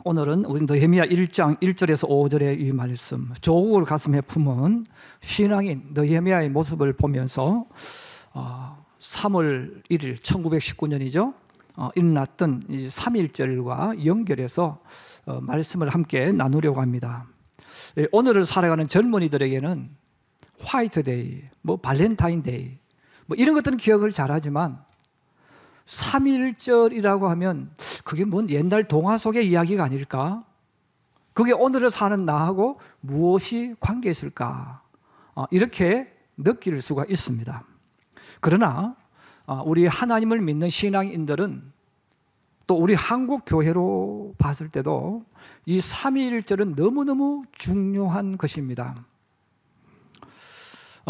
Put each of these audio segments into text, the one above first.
오늘은 우리 느헤미야 1장 1절에서 5절의 이 말씀, 조국을 가슴에 품은 신앙인 느헤미야의 모습을 보면서 3월 1일 1919년이죠. 일어났던 이 3.1절과 연결해서 말씀을 함께 나누려고 합니다. 오늘을 살아가는 젊은이들에게는 화이트데이, 발렌타인데이 이런 것들은 기억을 잘하지만 3.1절이라고 하면 그게 뭔 옛날 동화 속의 이야기가 아닐까? 그게 오늘을 사는 나하고 무엇이 관계 있을까? 이렇게 느낄 수가 있습니다. 그러나 우리 하나님을 믿는 신앙인들은 또 우리 한국 교회로 봤을 때도 이 3.1절은 너무너무 중요한 것입니다.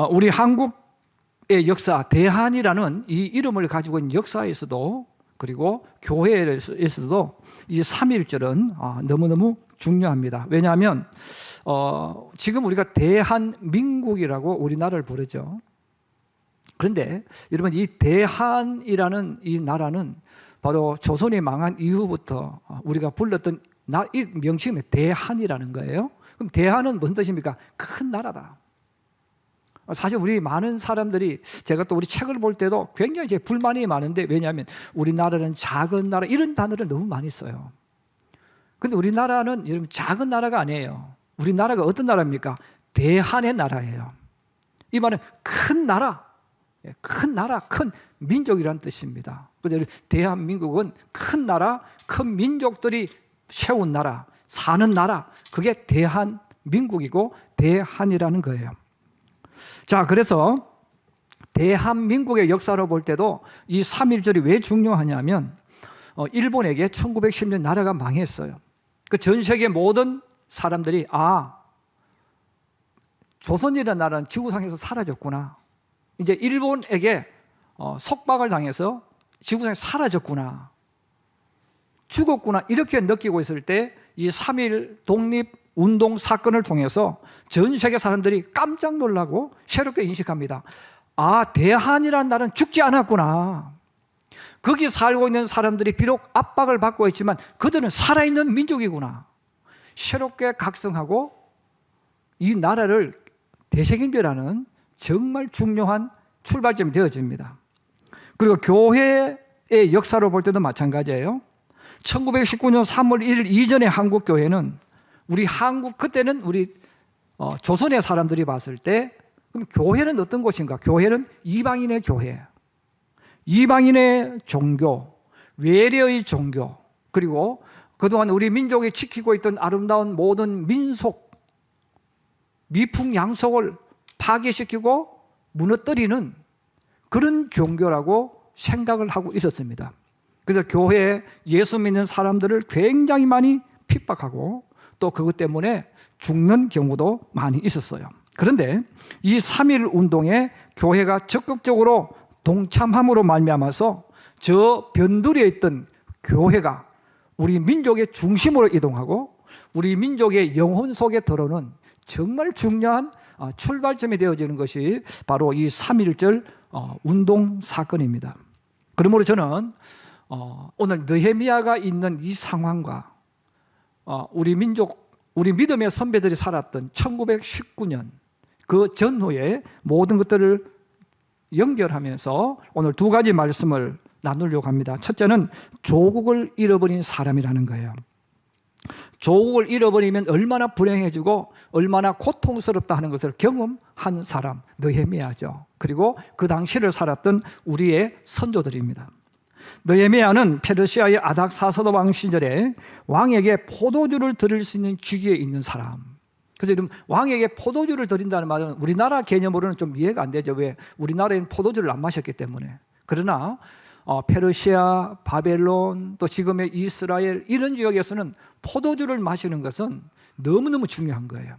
우리 한국의 역사, 대한이라는 이 이름을 가지고 있는 역사에서도 그리고 교회에서도 이 3.1절은 너무너무 중요합니다. 왜냐하면 지금 우리가 대한민국이라고 우리나라를 부르죠. 그런데 여러분, 이 대한이라는 이 나라는 바로 조선이 망한 이후부터 우리가 불렀던 이 명칭이 대한이라는 거예요. 그럼 대한은 무슨 뜻입니까? 큰 나라다. 사실 우리 많은 사람들이, 제가 또 우리 책을 볼 때도 굉장히 이제 불만이 많은데, 왜냐하면 우리나라는 작은 나라 이런 단어를 너무 많이 써요. 근데 우리나라는 여러분 작은 나라가 아니에요. 우리나라가 어떤 나라입니까? 대한의 나라예요. 이 말은 큰 나라, 큰 민족이라는 뜻입니다. 그래서 대한민국은 큰 나라, 큰 민족들이 세운 나라, 사는 나라, 그게 대한민국이고 대한이라는 거예요. 자, 그래서 대한민국의 역사로 볼 때도 이 3.1절이 왜 중요하냐면 일본에게 1910년 나라가 망했어요. 그 전 세계 모든 사람들이 조선이라는 나라는 지구상에서 사라졌구나. 이제 일본에게 속박을 당해서 지구상에 사라졌구나, 죽었구나, 이렇게 느끼고 있을 때 이 3.1 독립운동 사건을 통해서 전 세계 사람들이 깜짝 놀라고 새롭게 인식합니다. 대한이라는 나라는 죽지 않았구나. 거기 살고 있는 사람들이 비록 압박을 받고 있지만 그들은 살아있는 민족이구나. 새롭게 각성하고 이 나라를 되새김질하는 정말 중요한 출발점이 되어집니다. 그리고 교회의 역사로 볼 때도 마찬가지예요. 1919년 3월 1일 이전의 한국 교회는 그때는 우리 조선의 사람들이 봤을 때 그럼 교회는 어떤 곳인가? 교회는 이방인의 교회, 이방인의 종교, 외래의 종교, 그리고 그동안 우리 민족이 지키고 있던 아름다운 모든 민속, 미풍양속을 파괴시키고 무너뜨리는 그런 종교라고 생각을 하고 있었습니다. 그래서 교회에 예수 믿는 사람들을 굉장히 많이 핍박하고 또 그것 때문에 죽는 경우도 많이 있었어요. 그런데 이 3.1 운동에 교회가 적극적으로 동참함으로 말미암아서 저 변두리에 있던 교회가 우리 민족의 중심으로 이동하고 우리 민족의 영혼 속에 들어오는 정말 중요한 출발점이 되어지는 것이 바로 이 3.1절 운동 사건입니다. 그러므로 저는 오늘 느헤미야가 있는 이 상황과 우리 믿음의 선배들이 살았던 1919년 그 전후의 모든 것들을 연결하면서 오늘 두 가지 말씀을 나누려고 합니다. 첫째는 조국을 잃어버린 사람이라는 거예요. 조국을 잃어버리면 얼마나 불행해지고 얼마나 고통스럽다 하는 것을 경험한 사람, 느헤미야죠. 그리고 그 당시를 살았던 우리의 선조들입니다. 느헤미야는 페르시아의 아닥사스다 왕 시절에 왕에게 포도주를 드릴 수 있는 직위에 있는 사람. 그래서 지금 왕에게 포도주를 드린다는 말은 우리나라 개념으로는 좀 이해가 안 되죠. 왜? 우리나라에는 포도주를 안 마셨기 때문에. 그러나 페르시아, 바벨론, 또 지금의 이스라엘 이런 지역에서는 포도주를 마시는 것은 너무너무 중요한 거예요.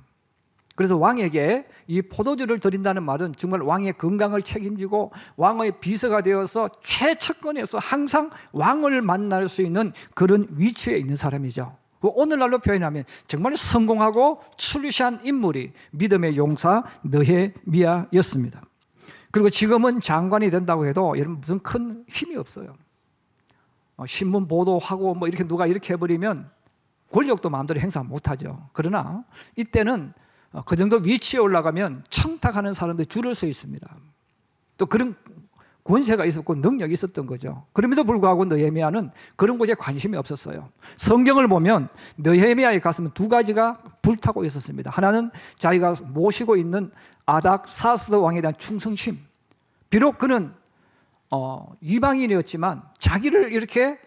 그래서 왕에게 이 포도주를 드린다는 말은 정말 왕의 건강을 책임지고 왕의 비서가 되어서 최측근에서 항상 왕을 만날 수 있는 그런 위치에 있는 사람이죠. 오늘날로 표현하면 정말 성공하고 출세한 인물이 믿음의 용사 느헤미야였습니다. 그리고 지금은 장관이 된다고 해도 여러분 무슨 큰 힘이 없어요. 신문 보도하고 이렇게 누가 이렇게 해버리면 권력도 마음대로 행사 못하죠. 그러나 이때는 그 정도 위치에 올라가면 청탁하는 사람들이 줄을 서 있습니다. 또 그런 권세가 있었고 능력이 있었던 거죠. 그럼에도 불구하고 느헤미야는 그런 곳에 관심이 없었어요. 성경을 보면 느헤미야의 가슴은 두 가지가 불타고 있었습니다. 하나는 자기가 모시고 있는 아닥사스도 왕에 대한 충성심. 비록 그는 이방인이었지만 자기를 이렇게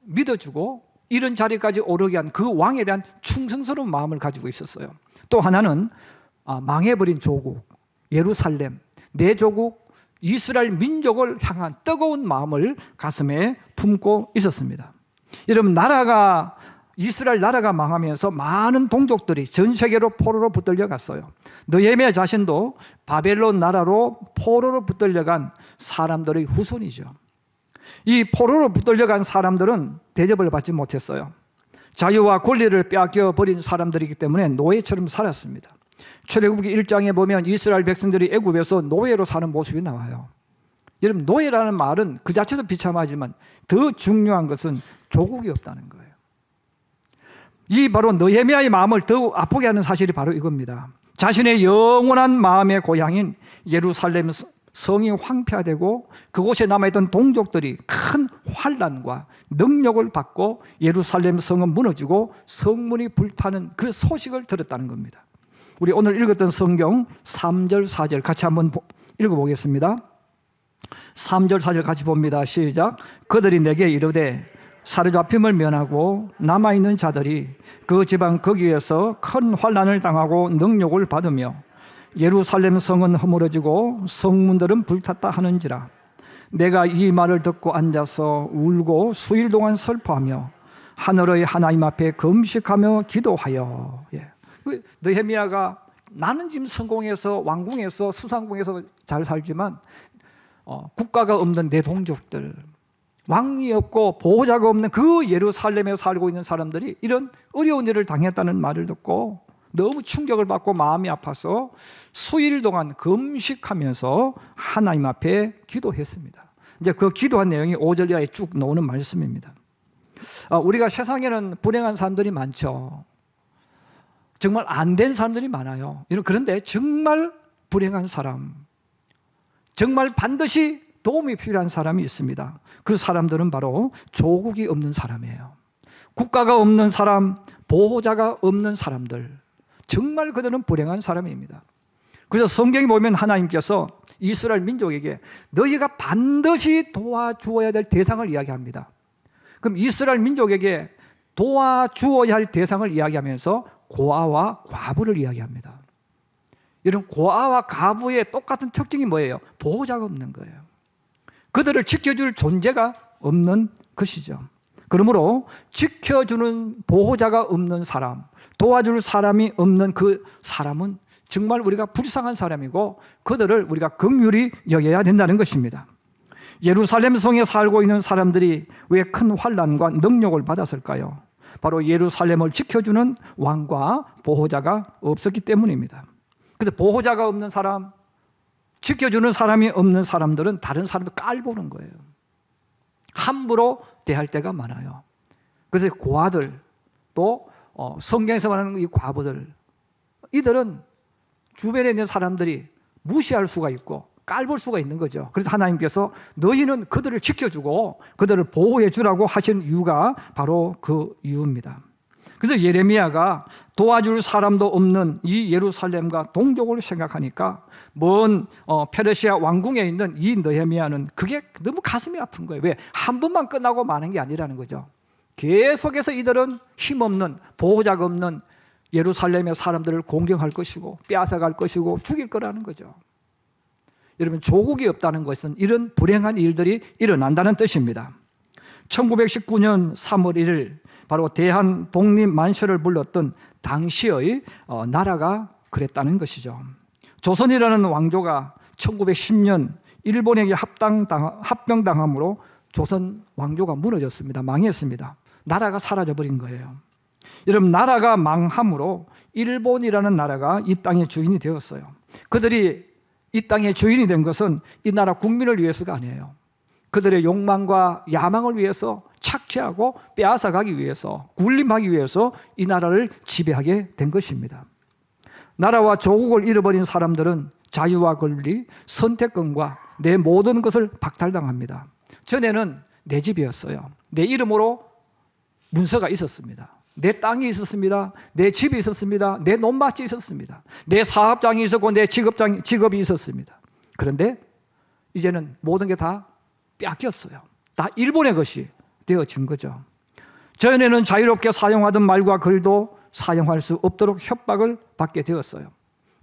믿어주고 이런 자리까지 오르게 한 그 왕에 대한 충성스러운 마음을 가지고 있었어요. 또 하나는 망해버린 조국 예루살렘, 내 조국 이스라엘 민족을 향한 뜨거운 마음을 가슴에 품고 있었습니다. 여러분, 이스라엘 나라가 망하면서 많은 동족들이 전 세계로 포로로 붙들려 갔어요. 느헤미야 자신도 바벨론 나라로 포로로 붙들려간 사람들의 후손이죠. 이 포로로 붙들려간 사람들은 대접을 받지 못했어요. 자유와 권리를 빼앗겨 버린 사람들이기 때문에 노예처럼 살았습니다. 출애굽기 1장에 보면 이스라엘 백성들이 애굽에서 노예로 사는 모습이 나와요. 여러분, 노예라는 말은 그 자체도 비참하지만 더 중요한 것은 조국이 없다는 거예요. 이 바로 느헤미야의 마음을 더욱 아프게 하는 사실이 바로 이겁니다. 자신의 영원한 마음의 고향인 예루살렘 성이 황폐화되고 그곳에 남아있던 동족들이 큰 환난과 능력을 받고 예루살렘 성은 무너지고 성문이 불타는 그 소식을 들었다는 겁니다. 우리 오늘 읽었던 성경 3절 4절 같이 한번 읽어보겠습니다. 3절 4절 같이 봅니다. 시작. 그들이 내게 이르되 사로잡힘을 면하고 남아있는 자들이 그 지방 거기에서 큰 환난을 당하고 능욕을 받으며 예루살렘 성은 허물어지고 성문들은 불탔다 하는지라. 내가 이 말을 듣고 앉아서 울고 수일 동안 슬퍼하며 하늘의 하나님 앞에 금식하며 기도하여. 느헤미야가 나는 지금 성공해서 왕궁에서 수상궁에서 잘 살지만 국가가 없는 내 동족들, 왕이 없고 보호자가 없는 그 예루살렘에 살고 있는 사람들이 이런 어려운 일을 당했다는 말을 듣고 너무 충격을 받고 마음이 아파서 수일 동안 금식하면서 하나님 앞에 기도했습니다. 이제 그 기도한 내용이 5절 이하에 쭉 나오는 말씀입니다. 우리가 세상에는 불행한 사람들이 많죠. 정말 안 된 사람들이 많아요. 그런데 정말 불행한 사람, 정말 반드시 도움이 필요한 사람이 있습니다. 그 사람들은 바로 조국이 없는 사람이에요. 국가가 없는 사람, 보호자가 없는 사람들, 정말 그들은 불행한 사람입니다. 그래서 성경에 보면 하나님께서 이스라엘 민족에게 너희가 반드시 도와주어야 될 대상을 이야기합니다. 그럼 이스라엘 민족에게 도와주어야 할 대상을 이야기하면서 고아와 과부를 이야기합니다. 이런 고아와 과부의 똑같은 특징이 뭐예요? 보호자가 없는 거예요. 그들을 지켜줄 존재가 없는 것이죠. 그러므로 지켜주는 보호자가 없는 사람, 도와줄 사람이 없는 그 사람은 정말 우리가 불쌍한 사람이고 그들을 우리가 긍휼히 여겨야 된다는 것입니다. 예루살렘 성에 살고 있는 사람들이 왜 큰 환난과 능력을 받았을까요? 바로 예루살렘을 지켜주는 왕과 보호자가 없었기 때문입니다. 그래서 보호자가 없는 사람, 지켜주는 사람이 없는 사람들은 다른 사람을 깔보는 거예요. 함부로 대할 때가 많아요. 그래서 고아들, 또 성경에서 말하는 이 과부들, 이들은 주변에 있는 사람들이 무시할 수가 있고 깔볼 수가 있는 거죠. 그래서 하나님께서 너희는 그들을 지켜주고 그들을 보호해 주라고 하신 이유가 바로 그 이유입니다. 그래서 예레미야가 도와줄 사람도 없는 이 예루살렘과 동족을 생각하니까 먼 페르시아 왕궁에 있는 이 느헤미야는 그게 너무 가슴이 아픈 거예요. 왜? 한 번만 끝나고 마는 게 아니라는 거죠. 계속해서 이들은 힘없는, 보호자가 없는 예루살렘의 사람들을 공격할 것이고 빼앗아갈 것이고 죽일 거라는 거죠. 여러분, 조국이 없다는 것은 이런 불행한 일들이 일어난다는 뜻입니다. 1919년 3월 1일 바로 대한 독립 만세를 불렀던 당시의 나라가 그랬다는 것이죠. 조선이라는 왕조가 1910년 일본에게 합병당함으로 조선 왕조가 무너졌습니다. 망했습니다. 나라가 사라져버린 거예요. 여러분, 나라가 망함으로 일본이라는 나라가 이 땅의 주인이 되었어요. 그들이 이 땅의 주인이 된 것은 이 나라 국민을 위해서가 아니에요. 그들의 욕망과 야망을 위해서 착취하고 빼앗아가기 위해서, 군림하기 위해서 이 나라를 지배하게 된 것입니다. 나라와 조국을 잃어버린 사람들은 자유와 권리, 선택권과 내 모든 것을 박탈당합니다. 전에는 내 집이었어요. 내 이름으로 문서가 있었습니다. 내 땅이 있었습니다. 내 집이 있었습니다. 내 논밭이 있었습니다. 내 사업장이 있었고 내 직업이 있었습니다. 그런데 이제는 모든 게 다 뺏겼어요. 다 일본의 것이 되어진 거죠. 전에는 자유롭게 사용하던 말과 글도 사용할 수 없도록 협박을 받게 되었어요.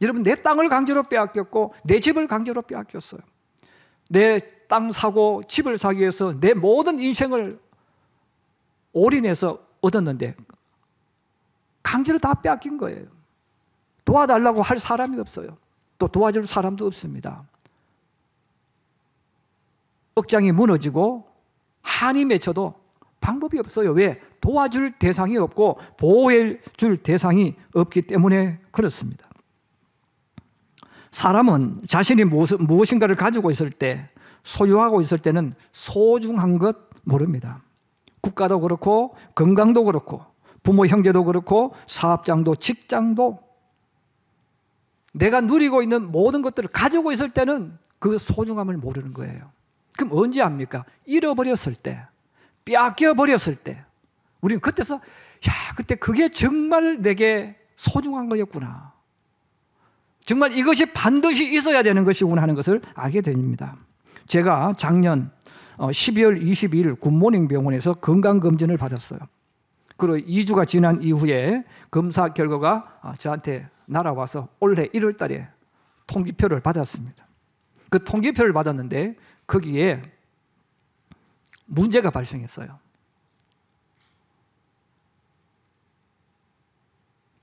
여러분, 내 땅을 강제로 빼앗겼고 내 집을 강제로 빼앗겼어요. 내 땅 사고 집을 사기 위해서 내 모든 인생을 올인해서 얻었는데 강제로 다 빼앗긴 거예요. 도와달라고 할 사람이 없어요. 또 도와줄 사람도 없습니다. 억장이 무너지고 한이 맺혀도 방법이 없어요. 왜? 도와줄 대상이 없고 보호해 줄 대상이 없기 때문에 그렇습니다. 사람은 자신이 무엇인가를 가지고 있을 때, 소유하고 있을 때는 소중한 것 모릅니다. 국가도 그렇고 건강도 그렇고 부모 형제도 그렇고 사업장도 직장도 내가 누리고 있는 모든 것들을 가지고 있을 때는 그 소중함을 모르는 거예요. 그럼 언제 합니까? 잃어버렸을 때, 빼앗겨버렸을 때 우리는 그때서 그때 그게 정말 내게 소중한 거였구나, 정말 이것이 반드시 있어야 되는 것이구나 하는 것을 알게 됩니다. 제가 작년 12월 22일 굿모닝 병원에서 건강검진을 받았어요. 그리고 2주가 지난 이후에 검사 결과가 저한테 날아와서 올해 1월 달에 통지표를 받았습니다. 그 통지표를 받았는데 거기에 문제가 발생했어요.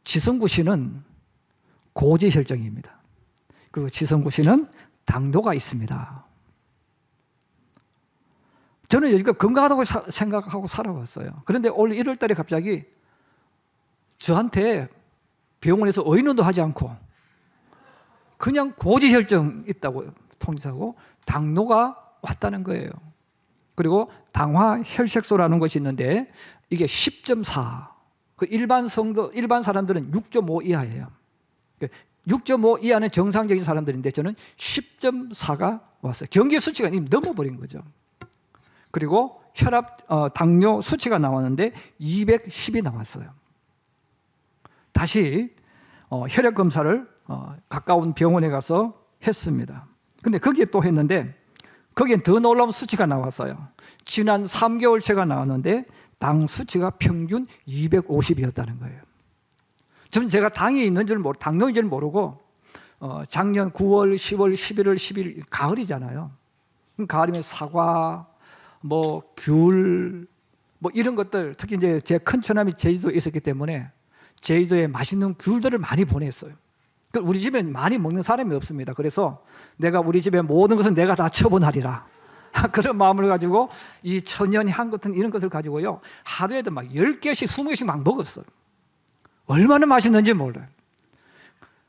지성구 씨는 고지혈증입니다. 그리고 지성구 씨는 당뇨가 있습니다. 저는 여지껏 건강하다고 생각하고 살아왔어요. 그런데 올 1월 달에 갑자기 저한테 병원에서 의논도 하지 않고 그냥 고지혈증 있다고 통지하고 당뇨가 왔다는 거예요. 그리고 당화혈색소라는 것이 있는데 이게 10.4. 그 일반 사람들은 6.5 이하예요. 6.5 이하는 정상적인 사람들인데 저는 10.4가 왔어요. 경계 수치가 이미 넘어버린 거죠. 그리고 당뇨 수치가 나왔는데 210이 나왔어요. 다시 혈액 검사를 가까운 병원에 가서 했습니다. 근데 거기에 또 했는데 거기엔 더 놀라운 수치가 나왔어요. 지난 3개월치가 나왔는데 당 수치가 평균 250이었다는 거예요. 저는 제가 당이 있는 줄 당뇨인 줄 모르고 작년 9월, 10월, 11월, 11일 가을이잖아요. 가을이면 사과, 귤, 이런 것들, 특히 이제 제 큰 처남이 제주도에 있었기 때문에 제주도에 맛있는 귤들을 많이 보냈어요. 우리 집에 많이 먹는 사람이 없습니다. 그래서 내가 우리 집에 모든 것은 내가 다 처분하리라. 그런 마음을 가지고 이 천연향 같은 이런 것을 가지고요. 하루에도 막 10개씩, 20개씩 막 먹었어요. 얼마나 맛있는지 몰라요.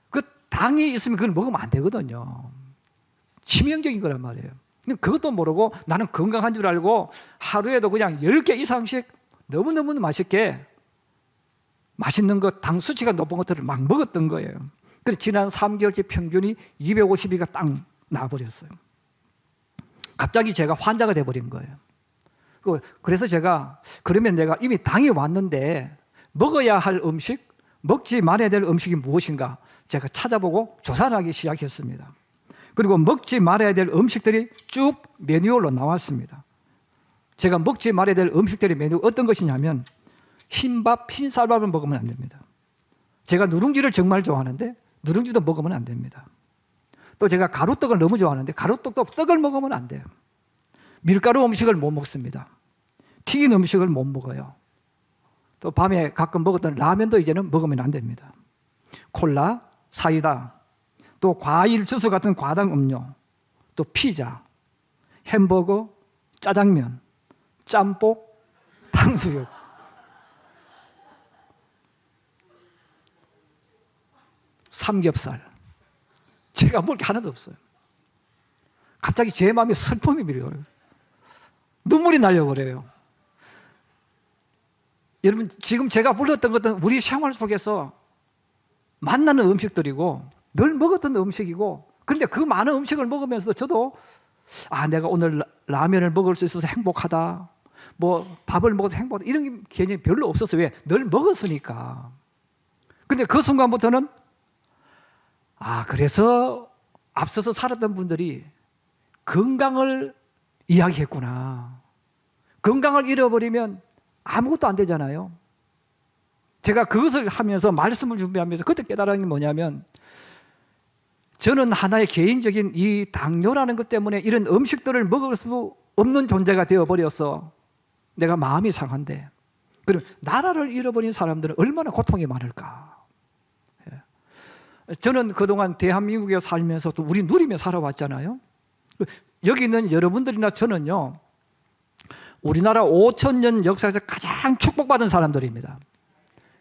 그 당이 있으면 그걸 먹으면 안 되거든요. 치명적인 거란 말이에요. 그것도 모르고 나는 건강한 줄 알고 하루에도 그냥 10개 이상씩 너무너무 맛있게 맛있는 것, 당 수치가 높은 것들을 막 먹었던 거예요. 그래서 지난 3개월째 평균이 250이가 딱 나버렸어요. 갑자기 제가 환자가 돼버린 거예요. 그래서 제가 그러면 내가 이미 당이 왔는데 먹어야 할 음식, 먹지 말아야 될 음식이 무엇인가 제가 찾아보고 조사를 하기 시작했습니다. 그리고 먹지 말아야 될 음식들이 쭉 메뉴로 나왔습니다. 제가 먹지 말아야 될 음식들의 메뉴 어떤 것이냐면 흰밥, 흰쌀밥을 먹으면 안 됩니다. 제가 누룽지를 정말 좋아하는데 누룽지도 먹으면 안 됩니다. 또 제가 가루떡을 너무 좋아하는데 가루떡도 떡을 먹으면 안 돼요. 밀가루 음식을 못 먹습니다. 튀긴 음식을 못 먹어요. 또 밤에 가끔 먹었던 라면도 이제는 먹으면 안 됩니다. 콜라, 사이다, 또 과일 주스 같은 과당 음료, 또 피자, 햄버거, 짜장면, 짬뽕, 탕수육. 삼겹살. 제가 먹을 게 하나도 없어요. 갑자기 제 마음에 슬픔이 밀려요. 눈물이 나려버려요. 여러분, 지금 제가 불렀던 것은 우리 생활 속에서 만나는 음식들이고 늘 먹었던 음식이고, 그런데 그 많은 음식을 먹으면서 저도 내가 오늘 라면을 먹을 수 있어서 행복하다, 뭐 밥을 먹어서 행복하다, 이런 개념이 별로 없었어요. 왜? 늘 먹었으니까. 근데 그 순간부터는 그래서 앞서서 살았던 분들이 건강을 이야기했구나. 건강을 잃어버리면 아무것도 안 되잖아요. 제가 그것을 하면서 말씀을 준비하면서 그때 깨달은 게 뭐냐면, 저는 하나의 개인적인 이 당뇨라는 것 때문에 이런 음식들을 먹을 수 없는 존재가 되어버려서 내가 마음이 상한데, 그럼 나라를 잃어버린 사람들은 얼마나 고통이 많을까. 저는 그동안 대한민국에 살면서 또 우리 누리며 살아왔잖아요. 여기 있는 여러분들이나 저는요, 우리나라 5,000년 역사에서 가장 축복받은 사람들입니다.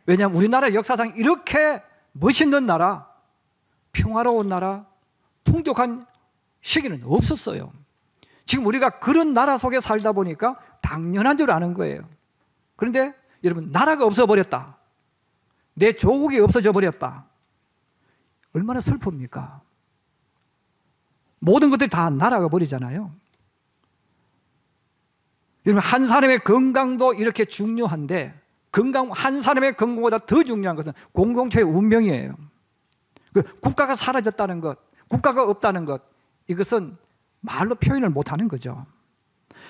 왜냐하면 우리나라 역사상 이렇게 멋있는 나라, 평화로운 나라, 풍족한 시기는 없었어요. 지금 우리가 그런 나라 속에 살다 보니까 당연한 줄 아는 거예요. 그런데 여러분, 나라가 없어버렸다, 내 조국이 없어져 버렸다, 얼마나 슬픕니까? 모든 것들이 다 날아가 버리잖아요. 여러분, 한 사람의 건강도 이렇게 중요한데, 한 사람의 건강보다 더 중요한 것은 공동체의 운명이에요. 국가가 사라졌다는 것, 국가가 없다는 것, 이것은 말로 표현을 못하는 거죠.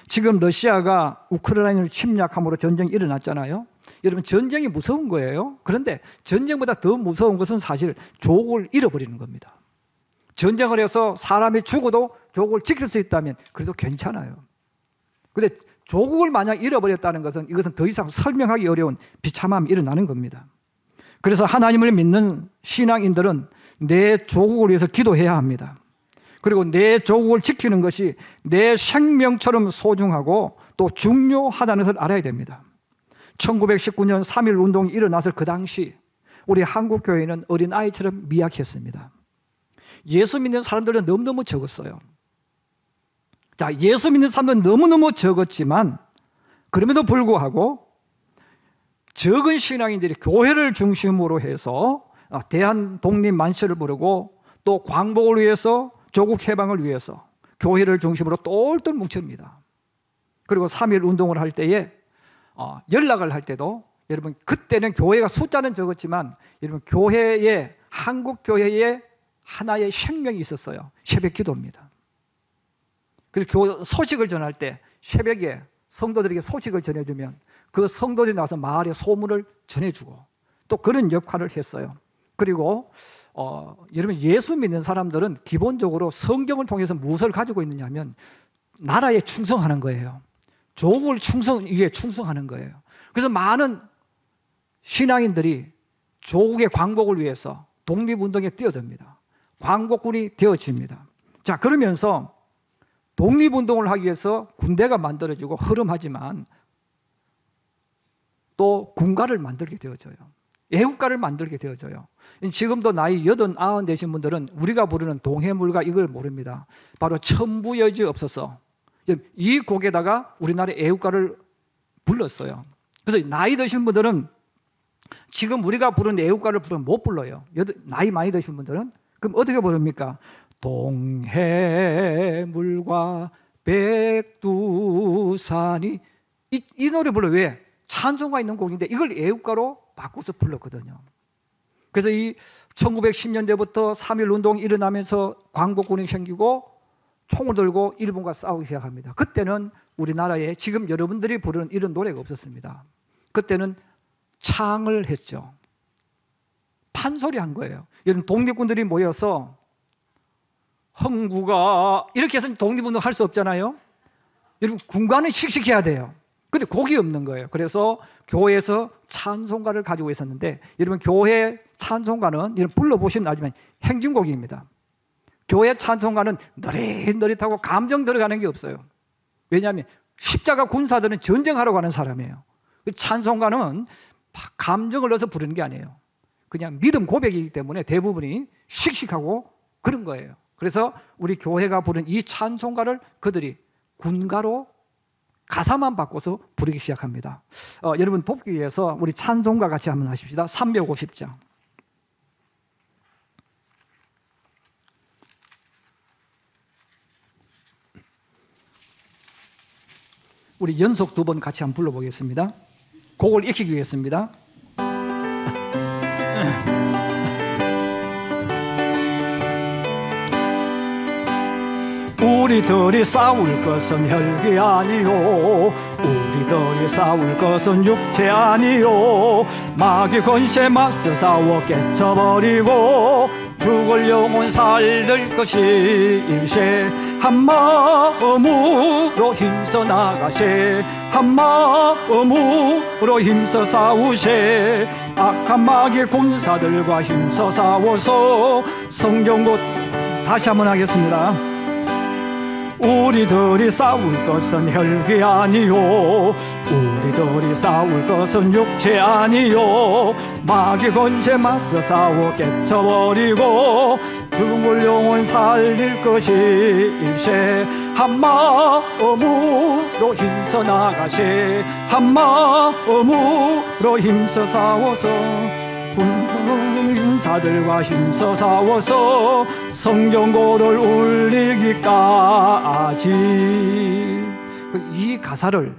지금 러시아가 우크라이나를 침략함으로 전쟁이 일어났잖아요. 여러분, 전쟁이 무서운 거예요. 그런데 전쟁보다 더 무서운 것은 사실 조국을 잃어버리는 겁니다. 전쟁을 해서 사람이 죽어도 조국을 지킬 수 있다면 그래도 괜찮아요. 그런데 조국을 만약 잃어버렸다는 것은, 이것은 더 이상 설명하기 어려운 비참함이 일어나는 겁니다. 그래서 하나님을 믿는 신앙인들은 내 조국을 위해서 기도해야 합니다. 그리고 내 조국을 지키는 것이 내 생명처럼 소중하고 또 중요하다는 것을 알아야 됩니다. 1919년 3.1 운동이 일어났을 그 당시 우리 한국교회는 어린아이처럼 미약했습니다. 예수 믿는 사람들은 너무너무 적었어요. 자, 예수 믿는 사람들은 너무너무 적었지만 그럼에도 불구하고 적은 신앙인들이 교회를 중심으로 해서 대한 독립 만세를 부르고 또 광복을 위해서, 조국 해방을 위해서 교회를 중심으로 똘똘 뭉칩니다. 그리고 3.1 운동을 할 때에 연락을 할 때도, 여러분, 그때는 교회가 숫자는 적었지만 여러분, 교회에, 한국 교회에 하나의 생명이 있었어요. 새벽 기도입니다. 그래서 소식을 전할 때 새벽에 성도들에게 소식을 전해주면 그 성도들이 나와서 마을에 소문을 전해주고 또 그런 역할을 했어요. 그리고 여러분, 예수 믿는 사람들은 기본적으로 성경을 통해서 무엇을 가지고 있느냐면 나라에 충성하는 거예요. 조국을 위해 충성하는 거예요. 그래서 많은 신앙인들이 조국의 광복을 위해서 독립운동에 뛰어듭니다. 광복군이 되어집니다. 자, 그러면서 독립운동을 하기 위해서 군대가 만들어지고 흐름하지만 또 군가를 만들게 되어져요. 애국가를 만들게 되어져요. 지금도 나이 80, 90 되신 분들은 우리가 부르는 동해물가 이걸 모릅니다. 바로 천부여지 없어서 이 곡에다가 우리나라의 애국가를 불렀어요. 그래서 나이 드신 분들은 지금 우리가 부르는 애국가를 부르면 못 불러요. 나이 많이 드신 분들은. 그럼 어떻게 부릅니까? 동해물과 백두산이, 이 노래 불러요. 왜? 찬송가 있는 곡인데 이걸 애국가로 바꿔서 불렀거든요. 그래서 이 1910년대부터 3.1 운동이 일어나면서 광복군이 생기고 총을 들고 일본과 싸우기 시작합니다. 그때는 우리나라에 지금 여러분들이 부르는 이런 노래가 없었습니다. 그때는 창을 했죠. 판소리 한 거예요. 여러분, 독립군들이 모여서 흥부가 이렇게 해서 독립운동 할 수 없잖아요. 여러분, 군관은 씩씩해야 돼요. 근데 곡이 없는 거예요. 그래서 교회에서 찬송가를 가지고 있었는데, 여러분, 교회 찬송가는 여러분 불러보시면 알지만 행진곡입니다. 교회 찬송가는 너릿너릿하고 감정 들어가는 게 없어요. 왜냐하면 십자가 군사들은 전쟁하러 가는 사람이에요. 찬송가는 감정을 넣어서 부르는 게 아니에요. 그냥 믿음 고백이기 때문에 대부분이 씩씩하고 그런 거예요. 그래서 우리 교회가 부른 이 찬송가를 그들이 군가로 가사만 바꿔서 부르기 시작합니다. 여러분 돕기 위해서 우리 찬송과 같이 한번 하십시다. 350장. 우리 연속 2번 같이 한번 불러보겠습니다. 곡을 익히기 위해서입니다. 우리들이 싸울 것은 혈기 아니요, 우리들이 싸울 것은 육체 아니요, 마귀 권세 맞서 싸워 깨쳐버리고 죽을 영혼 살릴 것이 일세. 한 마음으로 힘써 나가세, 한 마음으로 힘써 싸우세. 악한 마귀 군사들과 힘써 싸워서 성경 곧 다시 한번 하겠습니다. 우리들이 싸울 것은 혈기 아니요, 우리들이 싸울 것은 육체 아니요, 마귀 권세 맞서 싸워 깨쳐버리고 죽을 영혼 살릴 것이 일세. 한 마음으로 힘써 나가세, 한 마음으로 힘써 싸워서 군사들과 힘써 싸워서 성경고를 울리기까지. 이 가사를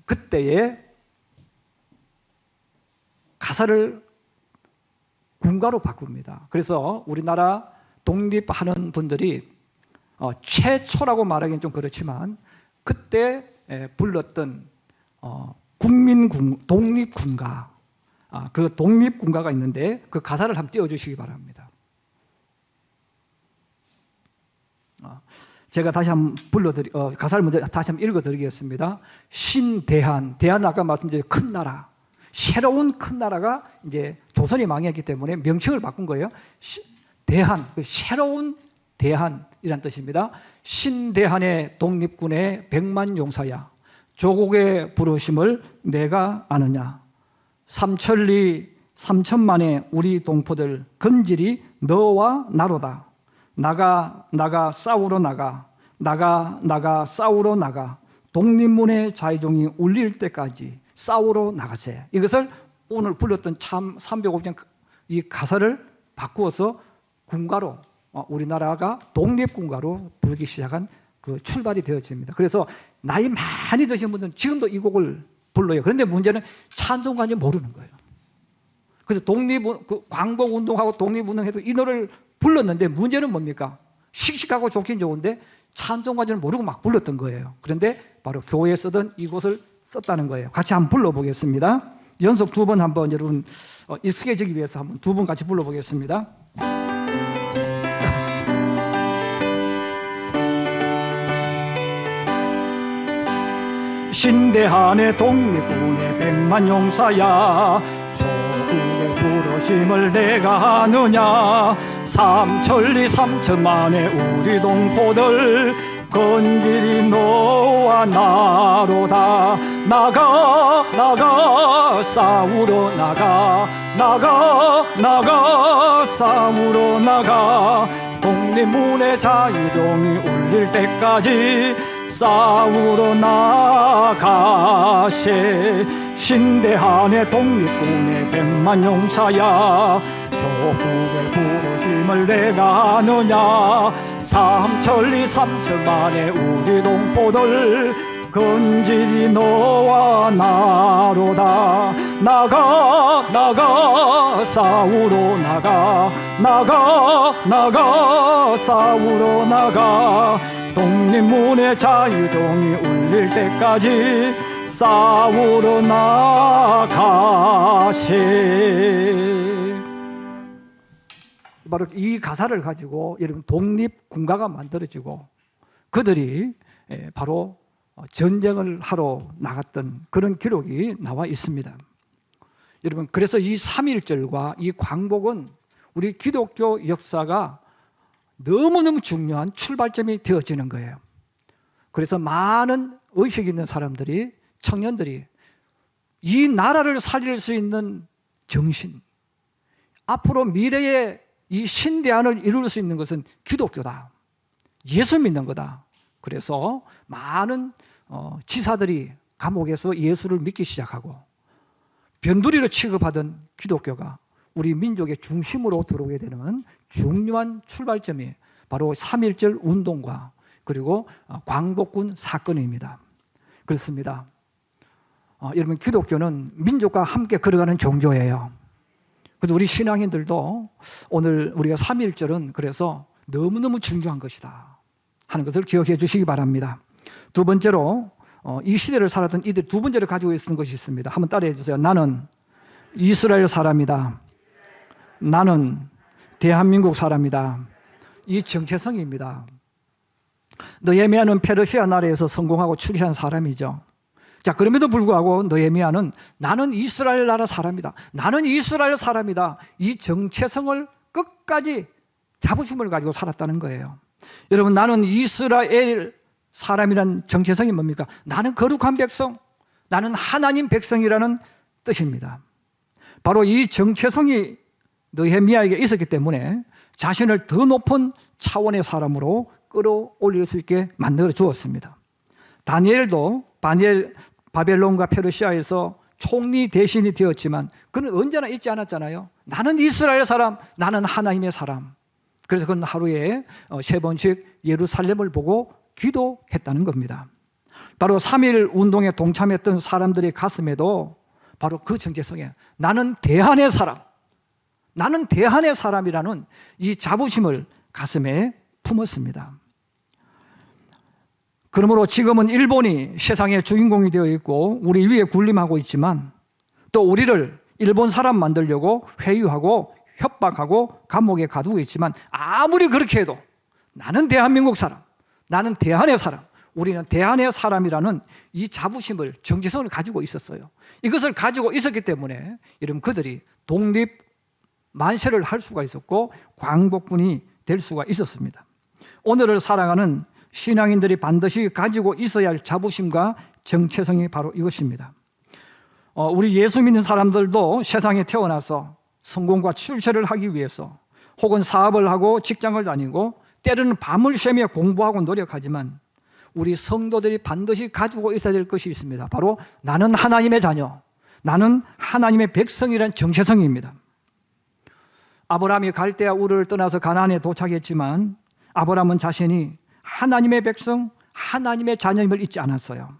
그때의 가사를 군가로 바꿉니다. 그래서 우리나라 독립하는 분들이 최초라고 말하기는 좀 그렇지만 그때 불렀던 독립군가, 그 독립군가가 있는데 그 가사를 한번 띄워주시기 바랍니다. 제가 다시 한번 가사를 먼저 다시 한번 읽어드리겠습니다. 신대한, 대한 아까 말씀드린 큰 나라, 새로운 큰 나라가 이제 조선이 망했기 때문에 명칭을 바꾼 거예요. 대한, 새로운 대한이란 뜻입니다. 신대한의 독립군의 100만 용사야, 조국의 부르심을 내가 아느냐. 삼천리 삼천만의 우리 동포들 건질이 너와 나로다. 나가 싸우러 나가, 나가 싸우러 나가. 독립문의 자유종이 울릴 때까지 싸우러 나가세. 이것을 오늘 불렀던 참 350장 이 가사를 바꾸어서 군가로, 우리나라가 독립군가로 부르기 시작한 그 출발이 되어집니다. 그래서 나이 많이 드신 분들은 지금도 이 곡을 불러요. 그런데 문제는 찬송가인지 모르는 거예요. 그래서 광복운동하고 독립운동해도 이 노래를 불렀는데 문제는 뭡니까? 씩씩하고 좋긴 좋은데 찬송가인지는 모르고 막 불렀던 거예요. 그런데 바로 교회에 쓰던 이곳을 썼다는 거예요. 같이 한번 불러보겠습니다. 연속 2번 한번 여러분 익숙해지기 위해서 한번 2번 같이 불러보겠습니다. 신대한의 독립군의 100만 용사야, 조국의 부르심을 내가 아느냐. 삼천리 삼천만의 우리 동포들 건질이 너와 나로다. 나가 싸우러 나가, 나가 싸우러 나가. 독립문의 자유종이 울릴 때까지 싸우러 나가세. 신대한의 독립군의 100만 용사야, 조국의 부르심을 내가 아느냐. 삼천리 삼천만의 우리 동포들 건질이 너와 나로다. 나가 싸우러 나가, 나가 싸우러 나가. 독립문의 자유종이 울릴 때까지 싸우러 나가세. 바로 이 가사를 가지고 여러분 독립군가가 만들어지고 그들이 바로 전쟁을 하러 나갔던 그런 기록이 나와 있습니다. 여러분, 그래서 이 3.1절과 이 광복은 우리 기독교 역사가 너무너무 중요한 출발점이 되어지는 거예요. 그래서 많은 의식 있는 사람들이, 청년들이 이 나라를 살릴 수 있는 정신, 앞으로 미래의 이 신대한을 이룰 수 있는 것은 기독교다, 예수 믿는 거다. 그래서 많은 지사들이 감옥에서 예수를 믿기 시작하고 변두리로 취급하던 기독교가 우리 민족의 중심으로 들어오게 되는 중요한 출발점이 바로 3.1절 운동과 그리고 광복군 사건입니다. 그렇습니다. 여러분, 기독교는 민족과 함께 걸어가는 종교예요. 그래서 우리 신앙인들도 오늘 우리가 3.1절은 그래서 너무너무 중요한 것이다 하는 것을 기억해 주시기 바랍니다. 두 번째로 이 시대를 살았던 이들 두 번째로 가지고 있는 것이 있습니다. 한번 따라해 주세요. 나는 이스라엘 사람이다. 나는 대한민국 사람이다. 이 정체성입니다. 느헤미야는 페르시아 나라에서 성공하고 출세한 사람이죠. 자, 그럼에도 불구하고 느헤미야는 나는 이스라엘 나라 사람이다. 나는 이스라엘 사람이다. 이 정체성을 끝까지 자부심을 가지고 살았다는 거예요. 여러분, 나는 이스라엘 사람이란 정체성이 뭡니까? 나는 거룩한 백성, 나는 하나님 백성이라는 뜻입니다. 바로 이 정체성이 느헤미야에게 있었기 때문에 자신을 더 높은 차원의 사람으로 끌어올릴 수 있게 만들어 주었습니다. 다니엘도 바벨론과 페르시아에서 총리 대신이 되었지만 그는 언제나 잊지 않았잖아요. 나는 이스라엘 사람, 나는 하나님의 사람. 그래서 그는 하루에 3번씩 예루살렘을 보고 기도했다는 겁니다. 바로 3.1 운동에 동참했던 사람들의 가슴에도 바로 그 정체성에 나는 대한의 사람, 나는 대한의 사람이라는 이 자부심을 가슴에 품었습니다. 그러므로 지금은 일본이 세상의 주인공이 되어 있고 우리 위에 군림하고 있지만 또 우리를 일본 사람 만들려고 회유하고 협박하고 감옥에 가두고 있지만 아무리 그렇게 해도 나는 대한민국 사람, 나는 대한의 사람, 우리는 대한의 사람이라는 이 자부심을, 정체성을 가지고 있었어요. 이것을 가지고 있었기 때문에 여러분 그들이 독립 만세를 할 수가 있었고 광복군이 될 수가 있었습니다. 오늘을 살아가는 신앙인들이 반드시 가지고 있어야 할 자부심과 정체성이 바로 이것입니다. 우리 예수 믿는 사람들도 세상에 태어나서 성공과 출세를 하기 위해서 혹은 사업을 하고 직장을 다니고 때로는 밤을 새며 공부하고 노력하지만 우리 성도들이 반드시 가지고 있어야 될 것이 있습니다. 바로 나는 하나님의 자녀, 나는 하나님의 백성이라는 정체성입니다. 아브라함이 갈대아 우르를 떠나서 가나안에 도착했지만 아브라함은 자신이 하나님의 백성, 하나님의 자녀임을 잊지 않았어요.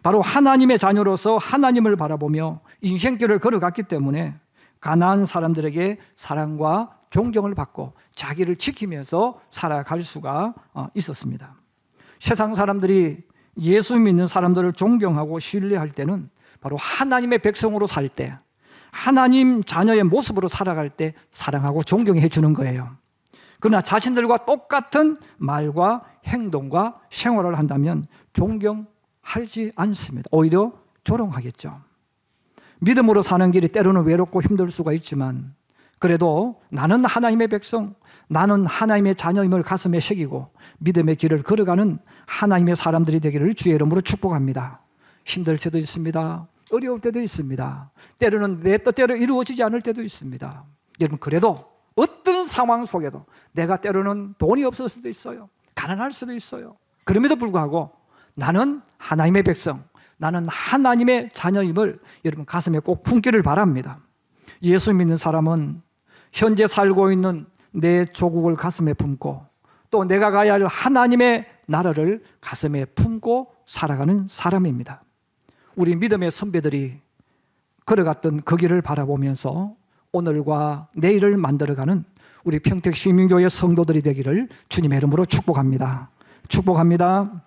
바로 하나님의 자녀로서 하나님을 바라보며 인생길을 걸어갔기 때문에 가나안 사람들에게 사랑과 존경을 받고 자기를 지키면서 살아갈 수가 있었습니다. 세상 사람들이 예수 믿는 사람들을 존경하고 신뢰할 때는 바로 하나님의 백성으로 살 때, 하나님 자녀의 모습으로 살아갈 때 사랑하고 존경해 주는 거예요. 그러나 자신들과 똑같은 말과 행동과 생활을 한다면 존경하지 않습니다. 오히려 조롱하겠죠. 믿음으로 사는 길이 때로는 외롭고 힘들 수가 있지만 그래도 나는 하나님의 백성, 나는 하나님의 자녀임을 가슴에 새기고 믿음의 길을 걸어가는 하나님의 사람들이 되기를 주의 이름으로 축복합니다. 힘들 때도 있습니다. 어려울 때도 있습니다. 때로는 내 뜻대로 이루어지지 않을 때도 있습니다. 여러분, 그래도 어떤 상황 속에도 내가 때로는 돈이 없을 수도 있어요. 가난할 수도 있어요. 그럼에도 불구하고 나는 하나님의 백성, 나는 하나님의 자녀임을 여러분 가슴에 꼭 품기를 바랍니다. 예수 믿는 사람은 현재 살고 있는 내 조국을 가슴에 품고 또 내가 가야 할 하나님의 나라를 가슴에 품고 살아가는 사람입니다. 우리 믿음의 선배들이 걸어갔던 그 길을 바라보면서 오늘과 내일을 만들어가는 우리 평택시민교회 성도들이 되기를 주님의 이름으로 축복합니다. 축복합니다.